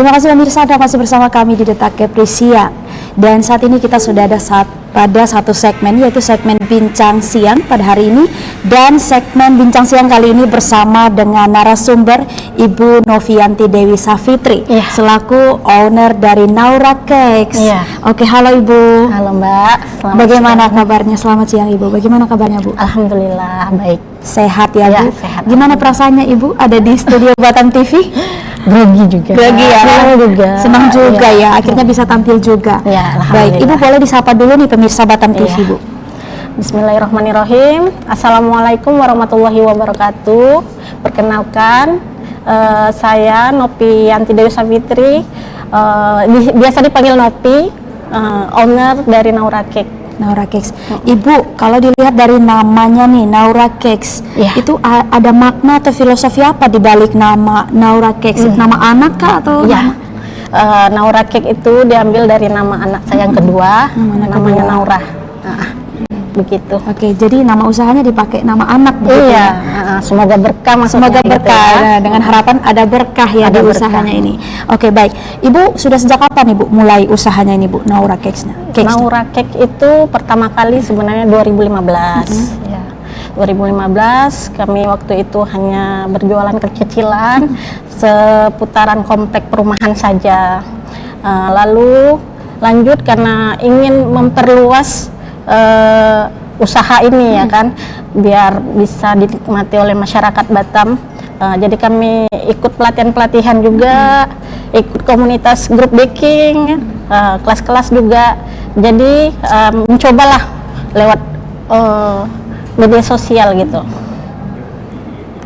Terima kasih pemirsa, Anda masih bersama kami di Detak Kepri Siang. Dan saat ini kita sudah ada pada satu segmen, yaitu segmen Bincang Siang pada hari ini. Dan segmen Bincang Siang kali ini bersama dengan narasumber Ibu Novianti Dewi Savitri, selaku owner dari Naura Cakes. Oke, halo Ibu. Halo Mbak. Bagaimana kabarnya? Selamat siang Ibu. Bagaimana kabarnya Bu? Alhamdulillah baik. Sehat ya Bu? Sehat. Gimana perasaannya Ibu ada di studio Batam TV? Grogi juga. Grogi ya? Senang juga ya, akhirnya bisa tampil juga. Baik, Ibu boleh disapa dulu nih pemirsa Batam TV Bu. Bismillahirrahmanirrahim. Assalamualaikum warahmatullahi wabarakatuh. Perkenalkan, saya Novianti Dewi Savitri, biasa dipanggil Nopi, owner dari Naura Cakes. Naura Cakes. Ibu, kalau dilihat dari namanya nih, Naura Cakes, itu ada makna atau filosofi apa di balik nama Naura Cakes? Nama anak kah atau nama? Naura Cake itu diambil dari nama anak saya yang kedua, namanya Naura. Begitu. Oke, jadi nama usahanya dipakai nama anak begitu ya? Semoga berkah, semoga berkah. Gitu ya. Dengan harapan ada berkah ya, ada di usahanya ini. Oke, baik. Ibu sudah sejak kapan Ibu mulai usahanya ini Bu, Naura Cakes-nya? Naura Cake itu pertama kali sebenarnya 2015. Ya. 2015 kami waktu itu hanya berjualan kecil-kecilan seputaran komplek perumahan saja. Lalu lanjut karena ingin memperluas usaha ini ya kan, biar bisa dinikmati oleh masyarakat Batam. Jadi kami ikut pelatihan-pelatihan juga, ikut komunitas grup baking, kelas-kelas juga. Jadi mencobalah lewat media sosial gitu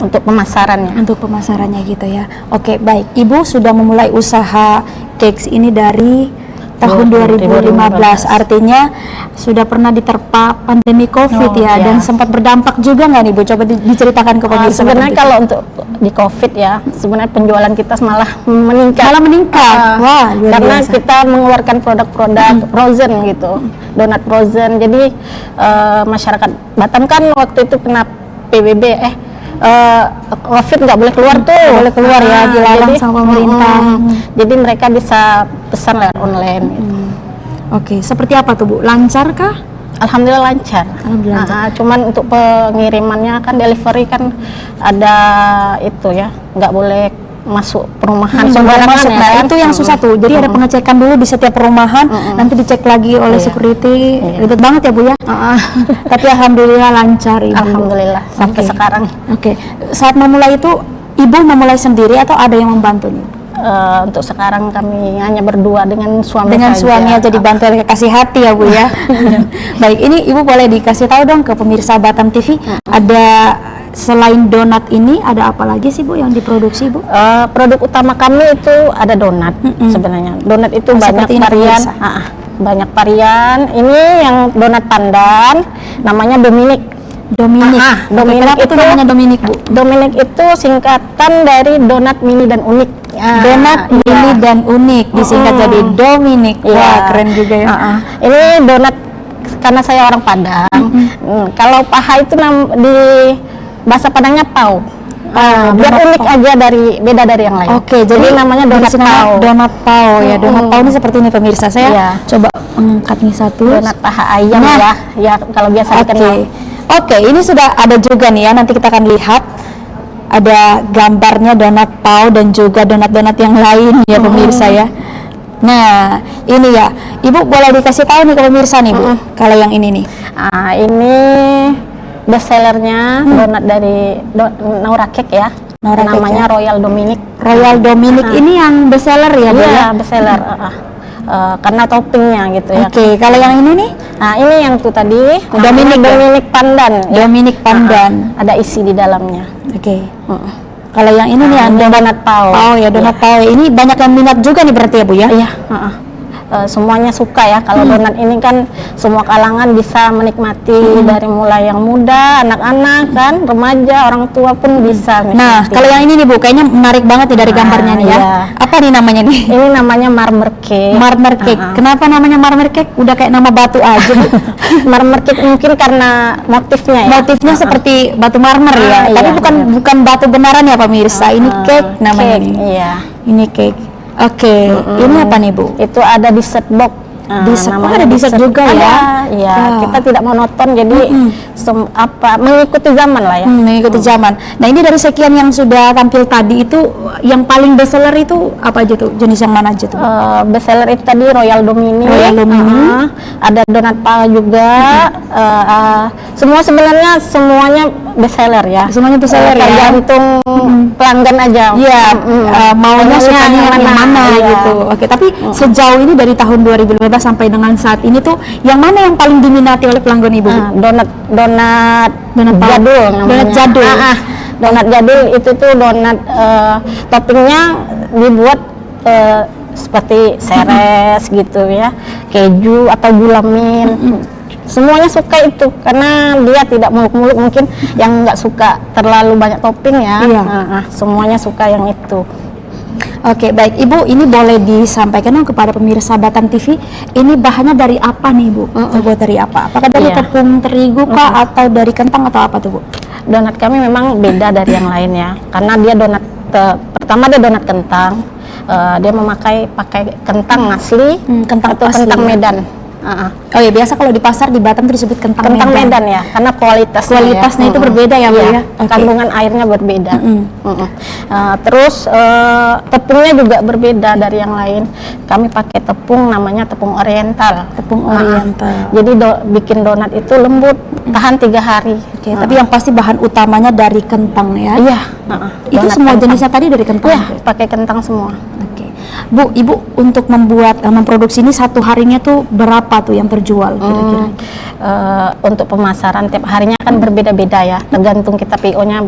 untuk pemasarannya. Untuk pemasarannya gitu ya. Oke, baik. Ibu sudah memulai usaha cakes ini dari tahun 2015, artinya sudah pernah diterpa pandemi COVID dan sempat berdampak juga nggak nih Bu? Coba diceritakan ke pemirsa. Sebenarnya kalau untuk di COVID ya, sebenarnya penjualan kita malah meningkat. Wah, karena kita mengeluarkan produk-produk frozen gitu, donat frozen. Jadi masyarakat Batam kan waktu itu kena PBB, COVID nggak boleh keluar tuh, dilarang sama pemerintah. Jadi mereka bisa pesan lewat online. Oke, seperti apa tuh Bu? Lancar kah? Alhamdulillah lancar. Cuman untuk pengirimannya kan delivery kan ada itu ya, nggak boleh masuk perumahan sembarangan ya kan? Itu yang susah tuh. Jadi ada pengecekan dulu di setiap perumahan, nanti dicek lagi oleh security. Ribet banget ya Bu ya. Tapi alhamdulillah lancar Ibu. Alhamdulillah sampai sekarang. Oke. Saat memulai itu Ibu memulai sendiri atau ada yang membantu nih? Untuk sekarang kami hanya berdua dengan suami. Dengan suami aja dibantu, kasih hati ya Bu ya. Baik, ini Ibu boleh dikasih tahu dong ke pemirsa Batam TV, ada selain donat ini ada apa lagi sih Bu yang diproduksi Bu? Produk utama kami itu ada donat sebenarnya. Donat itu banyak varian. Banyak varian. Ini yang donat pandan, namanya Dominic. Dominic itu namanya Dominic Bu? Dominic itu singkatan dari donat mini dan unik. Donat mini dan unik disingkat jadi Dominic. Wah, keren juga ya. Ini donat karena saya orang Padang. Kalau paha itu di bahasa Padangnya pau. Biar unik aja beda dari yang lain. Oke, jadi namanya donat pau. Donat pau ya. Donat pau ini seperti ini pemirsa. Saya coba mengangkat nih satu. Donat paha ayam ya kalau biasa dikenal. Oke, ini sudah ada juga nih ya. Nanti kita akan lihat ada gambarnya donat pau dan juga donat-donat yang lain ya pemirsa ya. Nah, ini ya. Ibu boleh dikasih tahu nih ke pemirsa nih Bu. Kalau yang ini nih. Ini best sellernya donat dari Naura Cake ya. Namanya Royal Dominic. Royal Dominic ini yang best seller ya Bu? Iya, best seller. Karena toppingnya gitu ya. Oke, kalau yang ini nih? Nah, ini yang tuh tadi Dominic pandan. Dominic pandan. Ada isi di dalamnya. Oke. Kalau yang ini nih yang donat pau. Donat pau. Ini banyak yang minat juga nih berarti ya Bu ya? Iya. Semuanya suka ya. Kalau donat ini kan semua kalangan bisa menikmati, dari mulai yang muda, anak-anak kan, remaja, orang tua pun bisa menikmati. Nah, kalau yang ini nih Bu, kayaknya menarik banget nih dari gambarnya nih ya. Apa nih namanya nih? Ini namanya marmer cake. Marmer cake. Kenapa namanya marmer cake? Udah kayak nama batu aja Bu. Marmer cake mungkin karena motifnya ya. Motifnya seperti batu marmer ya. Tapi bukan batu benaran ya pemirsa. Ini cake namanya nih. Iya. Ini cake. Oke, ini apa nih Bu? Itu ada dessert box. Dessert, ada dessert juga ya? Iya, Wow. kita tidak monoton, jadi mengikuti zaman lah ya. Mengikuti zaman. Nah ini dari sekian yang sudah tampil tadi itu, yang paling best seller itu apa aja tuh? Jenis yang mana aja tuh? Best seller itu tadi Royal Domini. Ada donat pala juga. Semua sebenarnya semuanya best seller ya. Semuanya best seller ya? Tergantung pelanggan aja. Iya, maunya sukanya yang mana gitu. Oke, tapi sejauh ini dari tahun 2015 sampai dengan saat ini tuh yang mana yang paling diminati oleh pelanggan Ibu? Donat jadul namanya. Donat jadul. Donat jadul itu tuh donat toppingnya dibuat seperti seres gitu ya, keju atau gula mint. Semuanya suka itu karena dia tidak muluk-muluk, mungkin yang nggak suka terlalu banyak topping ya. Semuanya suka yang itu. Oke, baik Ibu, ini boleh disampaikan dong kepada pemirsa Batan TV, ini bahannya dari apa nih Bu? Terbuat dari apa? Apakah dari tepung terigu kah atau dari kentang atau apa tuh Bu? Donat kami memang beda dari yang lain ya, karena dia donat pertama dia donat kentang, dia pakai kentang asli, kentang atau asli, kentang Medan. Oh ya, biasa kalau di pasar di Batam itu disebut kentang Medan ya, karena kualitasnya itu berbeda ya Bu ya. Kandungan airnya berbeda. Terus tepungnya juga berbeda dari yang lain. Kami pakai tepung namanya tepung oriental. Tepung oriental. Jadi bikin donat itu lembut, tahan 3 hari. Oke, tapi yang pasti bahan utamanya dari kentang ya. Iya. Itu semua jenisnya tadi dari kentang. Iya, pakai kentang semua. Oke. Bu, Ibu untuk memproduksi ini satu harinya tuh berapa tuh yang terjual kira-kira? Untuk pemasaran tiap harinya kan berbeda-beda ya, tergantung kita PO-nya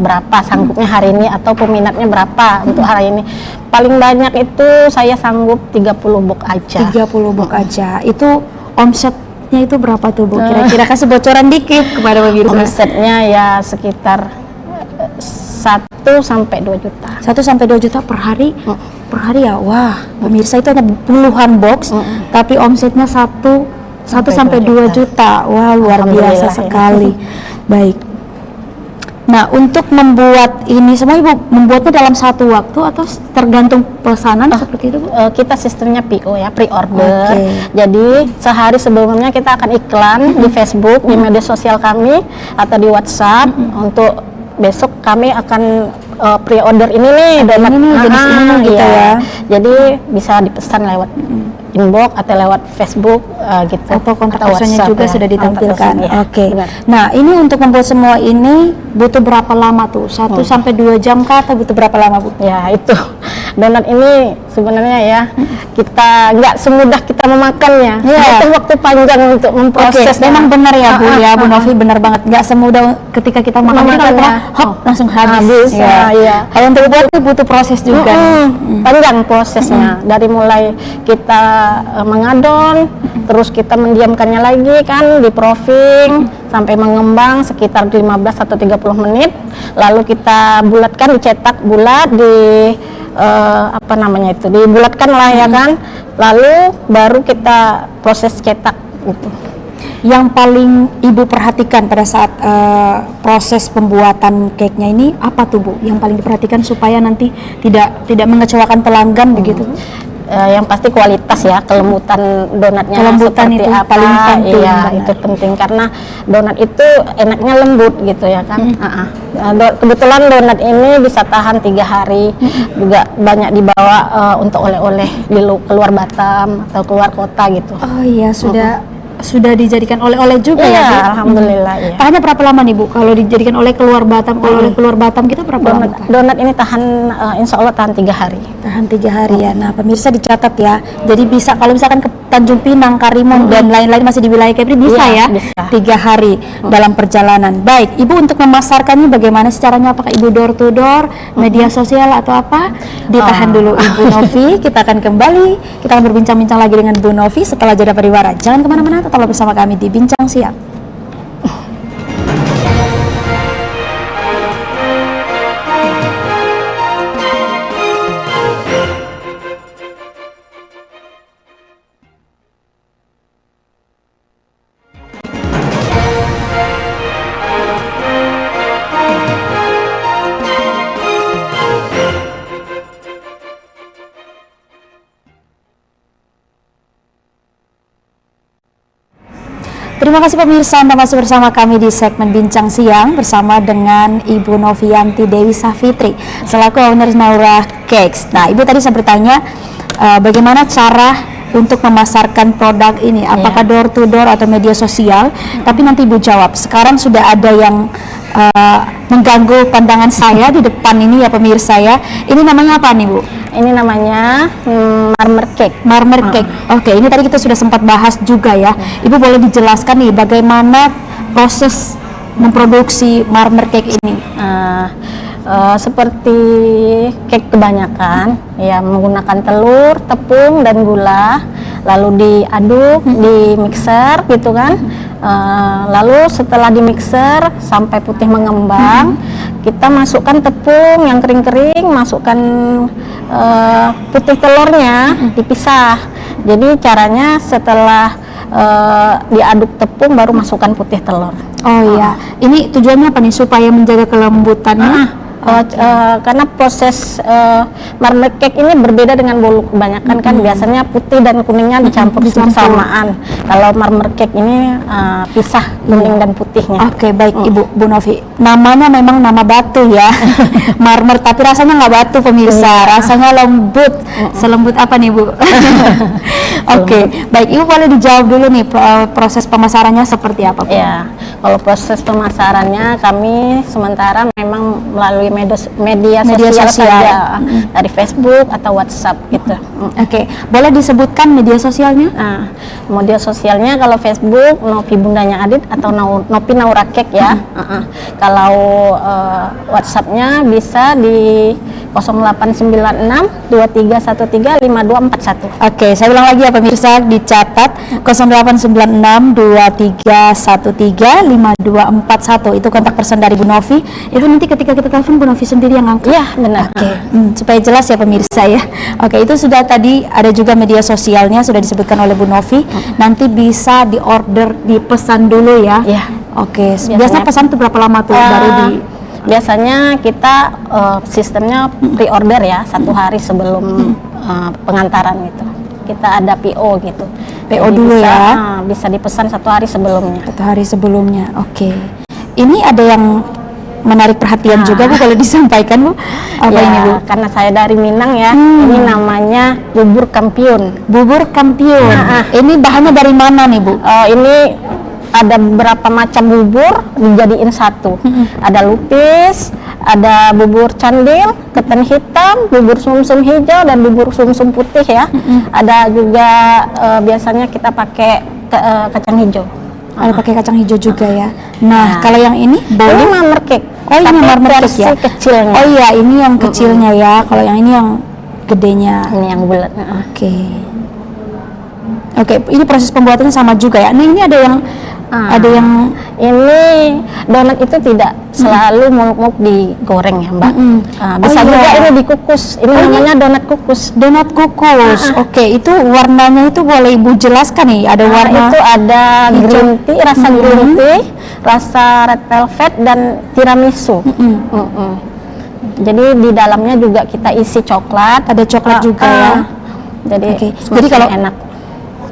berapa, sanggupnya hari ini atau peminatnya berapa untuk hari ini. Paling banyak itu saya sanggup 30 box aja. 30 box aja. Itu omsetnya itu berapa tuh Bu? Kira-kira kasih bocoran dikit kepada pemirsa. Omsetnya ya sekitar 1 sampai 2 juta. 1 sampai 2 juta per hari? Per hari ya? Wah, pemirsa itu hanya puluhan box, tapi omsetnya 1 sampai 2 juta. Wah, luar biasa sekali. Baik. Nah, untuk membuat ini semua Ibu membuatnya dalam satu waktu atau tergantung pesanan seperti itu Bu? Kita sistemnya PO ya, pre-order. Jadi sehari sebelumnya kita akan iklan di Facebook, di media sosial kami atau di WhatsApp untuk besok kami akan pre-order ini nih, donat ini jenis ini gitu ya. Jadi bisa dipesan lewat inbox atau lewat Facebook gitu. Atau kontak personnya juga sudah ditampilkan. Oke. Benar. Nah, ini untuk membuat semua ini butuh berapa lama tuh? 1 sampai 2 jam kah atau butuh berapa lama Bu? Ya itu donat ini sebenarnya ya kita nggak semudah kita memakannya. Itu waktu panjang untuk memproses. Memang benar ya Bu ya, Bu Novi benar banget. Nggak semudah ketika kita makan hop langsung habis. Kalau untuk buat itu butuh proses juga. Panjang prosesnya. Dari mulai kita mengadon, terus kita mendiamkannya lagi kan, di proofing sampai mengembang sekitar 15 atau 30 menit. Lalu kita bulatkan, dicetak bulat di dibulatkan lah ya kan. Lalu baru kita proses cetak gitu. Yang paling Ibu perhatikan pada saat proses pembuatan cake-nya ini apa tuh Bu? Yang paling diperhatikan supaya nanti tidak mengecewakan pelanggan begitu? Yang pasti kualitas ya, kelembutan donatnya seperti itu apa, paling penting. Iya, itu penting karena donat itu enaknya lembut gitu ya kan. Kebetulan donat ini bisa tahan 3 hari, juga banyak dibawa untuk oleh-oleh keluar Batam atau keluar kota gitu. Oh iya, sudah dijadikan oleh-oleh juga ya Bu? Alhamdulillah. Tahannya berapa lama nih Bu? Kalau dijadikan oleh keluar Batam, oleh keluar Batam kita berapa lama? Donat ini tahan, insya Allah tahan 3 hari. Tahan 3 hari ya. Nah pemirsa dicatat ya. Jadi bisa kalau misalkan ke Tanjung Pinang, Karimun dan lain-lain masih di wilayah Kepri bisa ya? Bisa. 3 hari dalam perjalanan. Baik, Ibu untuk memasarkannya bagaimana caranya? Apakah Ibu door to door, media sosial atau apa? Ditahan dulu Ibu Novi. Kita akan kembali. Kita akan berbincang-bincang lagi dengan Bu Novi setelah jeda pariwara. Jangan kemana-mana. Tetaplah bersama kami di Bincang Siang. Terima kasih pemirsa, Anda masih bersama kami di segmen Bincang Siang bersama dengan Ibu Novianti Dewi Safitri selaku owner Naura Cakes. Nah, Ibu tadi saya bertanya bagaimana cara untuk memasarkan produk ini, apakah door to door atau media sosial? Tapi nanti Ibu jawab. Sekarang sudah ada yang mengganggu pandangan saya di depan ini ya pemirsa ya. Ini namanya apa nih Bu? Ini namanya marmer cake. Marmer cake. Oke, ini tadi kita sudah sempat bahas juga ya. Ibu boleh dijelaskan nih bagaimana proses memproduksi marmer cake ini? Seperti cake kebanyakan ya, menggunakan telur, tepung dan gula, lalu diaduk di mixer gitu kan. Lalu setelah di mixer sampai putih mengembang, kita masukkan tepung yang kering-kering, masukkan putih telurnya, dipisah. Jadi caranya setelah diaduk tepung baru masukkan putih telur. Oh iya, ini tujuannya apa nih, supaya menjaga kelembutannya? Karena proses marmer cake ini berbeda dengan bolu kebanyakan kan biasanya putih dan kuningnya dicampur bersamaan. Kalau marmer cake ini pisah kuning dan putihnya. Oke, baik Ibu Bu Novi. Namanya memang nama batu ya, marmer, tapi rasanya nggak batu pemirsa, rasanya lembut. Selembut apa nih Bu? Oke, baik Ibu boleh dijawab dulu nih proses pemasarannya seperti apa Bu? Ya, kalau proses pemasarannya kami sementara memang melalui media sosial saja, dari Facebook atau WhatsApp gitu. Oke, boleh disebutkan media sosialnya? Media sosialnya kalau Facebook Novi Bundanya Adit atau Novi Naura Cake ya. Kalau WhatsAppnya bisa di 0896 2313 5241. Oke, saya ulang lagi ya pemirsa, dicatat 0896 2313 5241. Itu kontak person dari Bu Novi. Itu nanti ketika kita telepon Bu Novi sendiri yang angkat. Iya, benar. Oke, supaya jelas ya pemirsa ya. Oke, itu sudah tadi ada juga media sosialnya sudah disebutkan oleh Bu Novi. Nanti bisa diorder, dipesan dulu ya. Iya. Oke, biasanya pesan itu berapa lama tuh baru di? Biasanya kita sistemnya pre-order ya, 1 hari sebelum pengantaran gitu. Kita ada PO gitu. PO dulu bisa, ya. Bisa dipesan 1 hari sebelumnya. 1 hari sebelumnya. Oke. Ini ada yang menarik perhatian juga Bu, kalau disampaikan Bu. Apa ya, ini Bu? Karena saya dari Minang ya. Ini namanya bubur kampiun. Bubur kampiun. Ini bahannya dari mana nih Bu? Ini ada beberapa macam bubur dijadiin satu. Ada lupis, ada bubur candil, ketan hitam, bubur sumsum hijau dan bubur sumsum putih ya. Ada juga biasanya kita pakai kacang hijau. Ada pakai kacang hijau juga ya. Nah, kalau yang ini ini marmer cake. Oh, ini marmer cake ya. Kecilnya. Oh iya, ini yang kecilnya ya. Kalau yang ini yang gedenya. Ini yang bulat. Oke, ini proses pembuatannya sama juga ya. Nah, ini ada yang ini donat itu tidak selalu muluk-muluk digoreng ya Mbak. Bisa juga ini dikukus. Ini namanya donat kukus. Donat kukus. Oke, itu warnanya itu boleh Ibu jelaskan nih? Ada warna itu ada green tea, rasa green tea, rasa red velvet dan tiramisu. Jadi di dalamnya juga kita isi coklat. Ada coklat juga ya. Jadi kalau enak.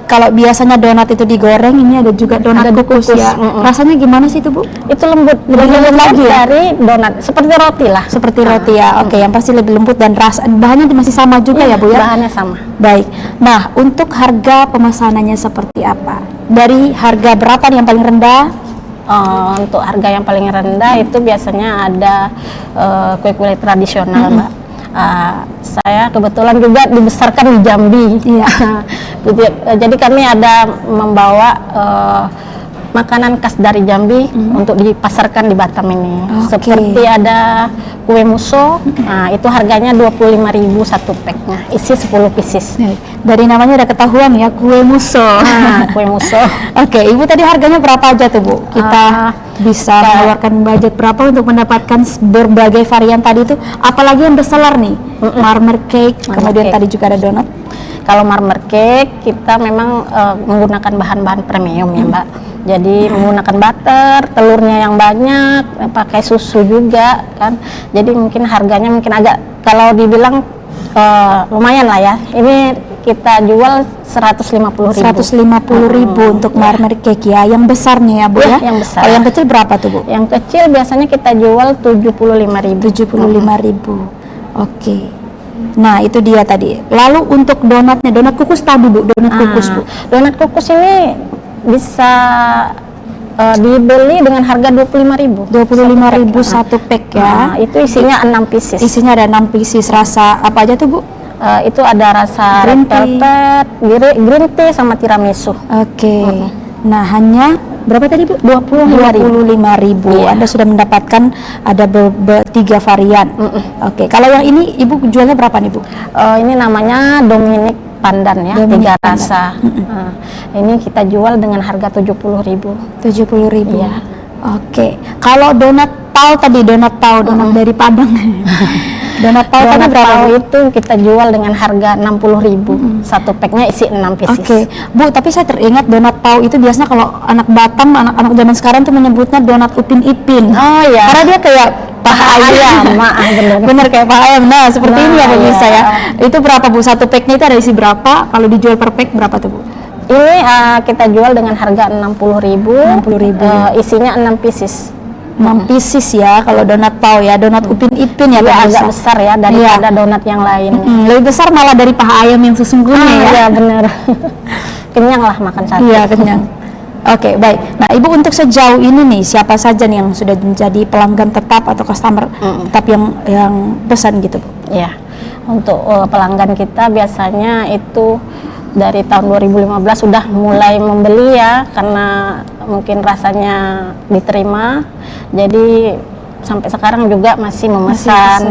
Kalau biasanya donat itu digoreng, ini ada juga donat kukus ya. Rasanya gimana sih itu Bu? Itu lembut lagi ya? Dari donat, seperti roti lah. Seperti roti ya. Oke, yang pasti lebih lembut dan rasa bahannya masih sama juga ya Bu ya? Bahannya sama. Baik. Nah, untuk harga pemesanannya seperti apa? Dari harga berapa nih yang paling rendah? Untuk harga yang paling rendah itu biasanya ada kue-kue tradisional Mbak. Saya kebetulan juga dibesarkan di Jambi. Jadi kami ada membawa makanan khas dari Jambi untuk dipasarkan di Batam ini. Seperti ada kue muso, itu harganya 25.000 satu packnya, isi 10 pieces. Dari namanya udah ketahuan ya, kue muso. Kue muso. Oke, Ibu tadi harganya berapa aja tuh Bu? Kita bisa mengeluarkan budget berapa untuk mendapatkan berbagai varian tadi itu? Apalagi yang bestseller nih, marmer cake, kemudian tadi juga ada donat. Kalau marmer cake kita memang menggunakan bahan-bahan premium ya Mbak. Jadi menggunakan butter, telurnya yang banyak, pakai susu juga kan. Jadi mungkin harganya mungkin agak, kalau dibilang lumayan lah ya. Ini kita jual 150.000. 150.000 untuk marmer cake ya, yang besarnya ya Bu ya? Yang besar. Kalau yang kecil berapa tuh Bu? Yang kecil biasanya kita jual 75.000. 75.000. Oke. Nah itu dia tadi. Lalu untuk donatnya, donat kukus tadi Bu, donat kukus Bu. Donat kukus ini bisa dibeli dengan harga 25.000. 25.000 satu pack ya. Itu isinya 6 pieces. Isinya ada 6 pieces. Rasa apa aja tuh Bu? Itu ada rasa red velvet, green tea sama tiramisu. Oke. Nah hanya berapa tadi Bu? 25.000. Iya. Anda sudah mendapatkan ada 3 varian. Oke. Kalau yang ini Ibu jualnya berapa nih Bu? Ini namanya Dominic Pandan ya, Dominic 3 rasa. Ini kita jual dengan harga 70.000. 70.000. Iya. Oke. Kalau donat pau tadi, donat dari Padang. Donat pau tadi berapa Bu? Itu kita jual dengan harga 60.000. Satu packnya isi 6 pieces. Oke, Bu, tapi saya teringat donat pau itu biasanya kalau anak Batam, anak-anak zaman sekarang tuh menyebutnya donat upin ipin. Oh ya. Karena dia kayak paha ayam. Bener kayak paha ayam. Nah, seperti ini ya pemirsa ya. Itu berapa Bu? Satu packnya itu ada isi berapa? Kalau dijual per pack berapa tuh Bu? Ini kita jual dengan harga 60.000. 60.000. Isinya 6 pieces. 6 pieces ya kalau donat pau ya, donat upin ipin ya Agak pemirsa. besar ya daripada donat yang lain. Lebih besar malah dari paha ayam yang sesungguhnya ya. Iya bener. Kenyang lah makan satu. Iya kenyang. Oke baik. Nah Ibu untuk sejauh ini nih siapa saja nih yang sudah menjadi pelanggan tetap atau customer tetap yang pesan gitu Bu? Iya. Untuk pelanggan kita biasanya itu dari tahun 2015 sudah mulai membeli ya, karena mungkin rasanya diterima, jadi sampai sekarang juga masih memesan.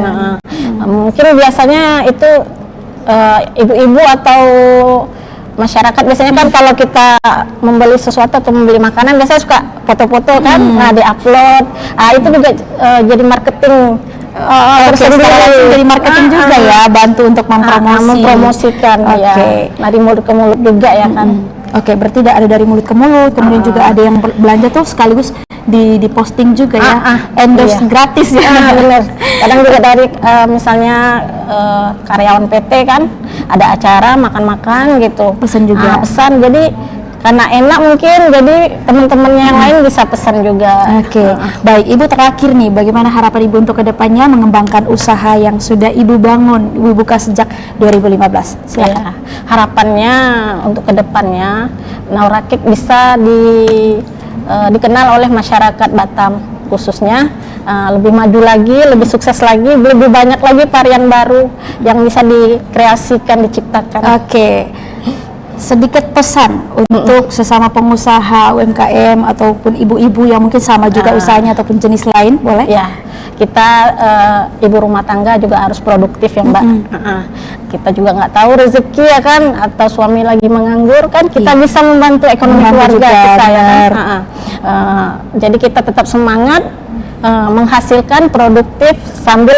Mungkin biasanya itu ibu-ibu atau masyarakat biasanya kan kalau kita membeli sesuatu atau membeli makanan biasanya suka foto-foto kan, diupload. Itu juga jadi marketing. Dari marketing juga ya, bantu untuk mempromosikan ya, dari mulut ke mulut juga ya kan. Oke, berarti ada dari mulut ke mulut, kemudian juga ada yang belanja tuh sekaligus di posting juga ya, endorse gratis ya. Bener. Kadang juga dari misalnya karyawan PT kan ada acara makan-makan gitu, pesan juga. Pesan, jadi karena enak mungkin jadi teman-temannya yang lain bisa pesan juga. Oke. Baik Ibu, terakhir nih bagaimana harapan Ibu untuk kedepannya mengembangkan usaha yang sudah Ibu bangun, Ibu buka sejak 2015? Silakan. Ya, harapannya untuk kedepannya Naura Cake bisa dikenal oleh masyarakat Batam khususnya, lebih maju lagi, lebih sukses lagi, lebih banyak lagi varian baru yang bisa dikreasikan, diciptakan. Oke. Sedikit pesan untuk sesama pengusaha UMKM ataupun ibu-ibu yang mungkin sama juga usahanya ataupun jenis lain, boleh? Ya, kita ibu rumah tangga juga harus produktif ya Mbak. Kita juga nggak tahu rezeki ya kan, atau suami lagi menganggur kan, kita bisa membantu ekonomi keluarga kita ya kan. Jadi kita tetap semangat menghasilkan produktif sambil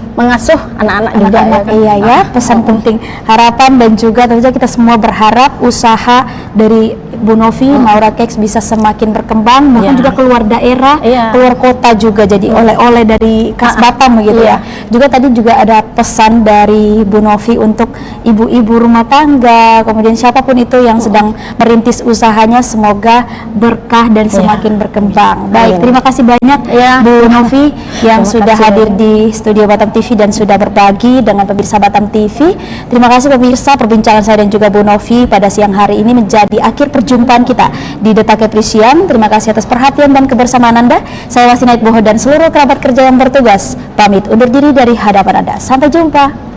mengasuh anak-anak juga ya kan? Iya ya, pesan penting, harapan dan juga tentu saja kita semua berharap usaha dari Bu Novi, Naura Cakes bisa semakin berkembang, bahkan juga keluar daerah, keluar kota juga, jadi oleh-oleh dari khas Batam begitu ya. Juga tadi juga ada pesan dari Bu Novi untuk ibu-ibu rumah tangga, kemudian siapapun itu yang sedang merintis usahanya, semoga berkah dan semakin berkembang. Baik, terima kasih banyak Bu Novi yang sudah hadir di studio Batam TV dan sudah berbagi dengan pemirsa Batam TV. Terima kasih pemirsa, perbincangan saya dan juga Bu Novi pada siang hari ini menjadi akhir perjumpaan kita di Detak Keprisian. Terima kasih atas perhatian dan kebersamaan Anda. Saya Wasinait Boho dan seluruh kerabat kerja yang bertugas pamit undur diri dari hadapan Anda. Sampai jumpa.